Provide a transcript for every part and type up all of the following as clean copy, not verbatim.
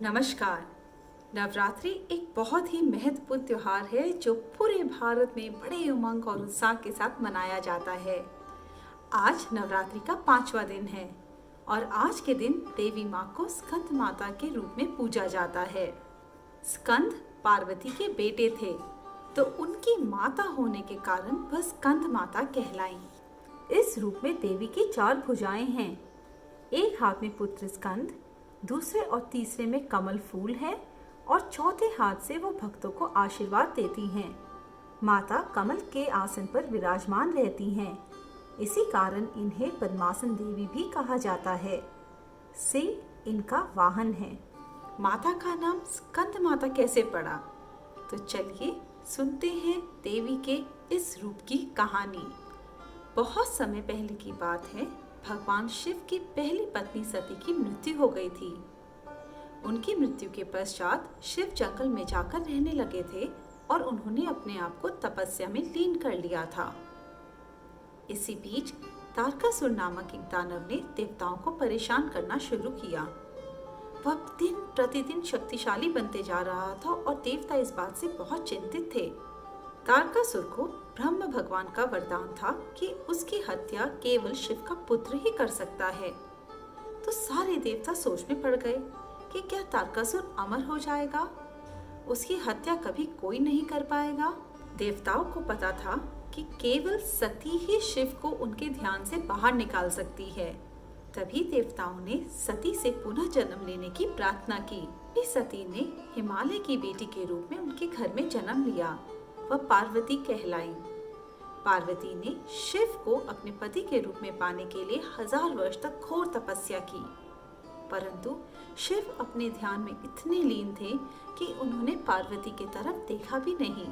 नमस्कार। नवरात्रि एक बहुत ही महत्वपूर्ण त्योहार है जो पूरे भारत में बड़े उमंग और उत्साह के साथ मनाया जाता है। आज नवरात्रि का 5वां दिन है और आज के दिन देवी माँ को स्कंद माता के रूप में पूजा जाता है। स्कंद पार्वती के बेटे थे, तो उनकी माता होने के कारण वह स्कंद माता कहलाई। इस रूप में देवी की 4 भुजाएं हैं। एक हाथ में पुत्र स्कंद, दूसरे और तीसरे में कमल फूल है और चौथे हाथ से वो भक्तों को आशीर्वाद देती हैं। माता कमल के आसन पर विराजमान रहती हैं। इसी कारण इन्हें पद्मासन देवी भी कहा जाता है। सिंह इनका वाहन है। माता का नाम स्कंद माता कैसे पड़ा? तो चलिए सुनते हैं देवी के इस रूप की कहानी। बहुत समय पहले की बात है। भगवान शिव की पहली पत्नी सती की मृत्यु हो गई थी। उनकी मृत्यु के पश्चात शिव जंगल में जाकर रहने लगे थे और उन्होंने अपने आप को तपस्या में लीन कर लिया था। इसी बीच तारकासुर नामक एक दानव ने देवताओं को परेशान करना शुरू किया। वह दिन प्रतिदिन शक्तिशाली बनते जा रहा था और देवता इस बात से बहुत चिंतित थे। तारकासुर को ब्रह्म भगवान का वरदान था कि उसकी हत्या केवल शिव का पुत्र ही कर सकता है। तो सारे देवता सोच में पड़ गए कि क्या तारकासुर अमर हो जाएगा? उसकी हत्या कभी कोई नहीं कर पाएगा। देवताओं को पता था कि केवल सती ही शिव को उनके ध्यान से बाहर निकाल सकती है। तभी देवताओं ने सती से पुनः जन्म लेने की प्रार्थना की। इस सती ने हिमालय की बेटी के रूप में उनके घर में जन्म लिया। वह पार्वती कहलाई। पार्वती ने शिव को अपने पति के रूप में पाने के लिए 1000 वर्ष तक घोर तपस्या की, परंतु शिव अपने ध्यान में इतने लीन थे कि उन्होंने पार्वती की तरफ देखा भी नहीं।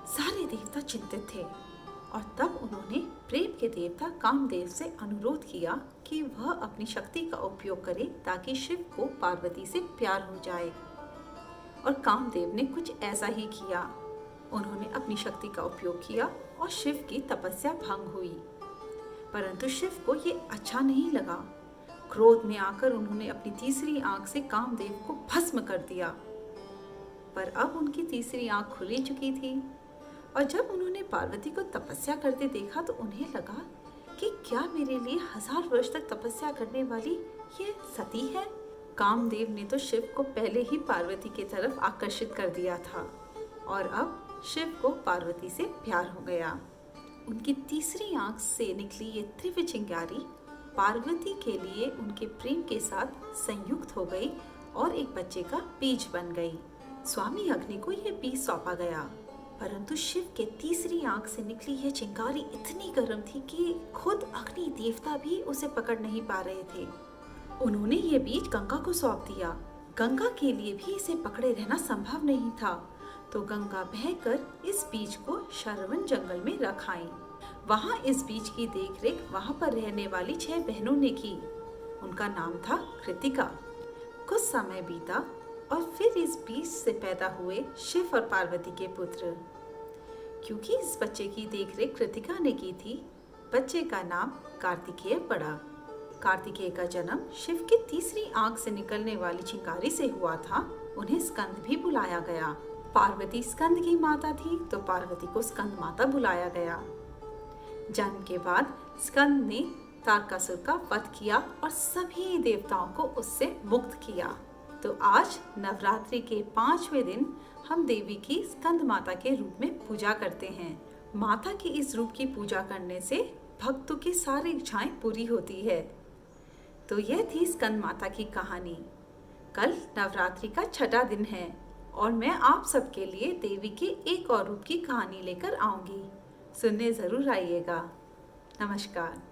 सारे देवता चिंतित थे और तब उन्होंने प्रेम के देवता कामदेव से अनुरोध किया कि वह अपनी शक्ति का उपयोग करे ताकि शिव को पार्वती से प्यार हो जाए। और कामदेव ने कुछ ऐसा ही किया। उन्होंने अपनी शक्ति का उपयोग किया और शिव की तपस्या भंग हुई, परंतु शिव को ये अच्छा नहीं लगा। क्रोध में आकर उन्होंने अपनी तीसरी आंख से कामदेव को भस्म कर दिया। पर अब उनकी तीसरी आंख खुल चुकी थी और जब उन्होंने पार्वती को तपस्या करते देखा तो उन्हें लगा कि क्या मेरे लिए 1000 वर्ष तक तपस्या करने वाली ये सती है? कामदेव ने तो शिव को पहले ही पार्वती की तरफ आकर्षित कर दिया था और अब शिव को पार्वती से प्यार हो गया। उनकी तीसरी आंख से निकली ये तीव्र चिंगारी पार्वती के लिए उनके प्रेम के साथ संयुक्त हो गई और एक बच्चे का बीज बन गई। स्वामी अग्नि को यह बीज सौंपा गया, परंतु शिव के तीसरी आंख से निकली यह चिंगारी इतनी गर्म थी कि खुद अग्नि देवता भी उसे पकड़ नहीं पा रहे थे। उन्होंने ये बीज गंगा को सौंप दिया। गंगा के लिए भी इसे पकड़े रहना संभव नहीं था, तो गंगा बहकर इस बीज को शरवन जंगल में रख आई। वहाँ इस बीज की देखरेख वहाँ पर रहने वाली 6 बहनों ने की। उनका नाम था कृतिका। कुछ समय बीता और फिर इस बीज से पैदा हुए शिव और पार्वती के पुत्र। क्योंकि इस बच्चे की देखरेख कृतिका ने की थी, बच्चे का नाम कार्तिकेय पड़ा। कार्तिकेय का जन्म शिव की तीसरी आंख से निकलने वाली चिंगारी से हुआ था। उन्हें स्कंद भी बुलाया गया। पार्वती स्कंद की माता थी, तो पार्वती को स्कंद माता बुलाया गया। जन्म के बाद स्कंद ने तारकासुर का वध किया और सभी देवताओं को उससे मुक्त किया। तो आज नवरात्रि के 5वें दिन हम देवी की स्कंद माता के रूप में पूजा करते हैं। माता की इस रूप की पूजा करने से भक्तों की सारी इच्छाएं पूरी होती है। तो यह थी स्कंद माता की कहानी। कल नवरात्रि का 6वां दिन है और मैं आप सबके लिए देवी के एक और रूप की कहानी लेकर आऊंगी। सुनने जरूर आइएगा। नमस्कार।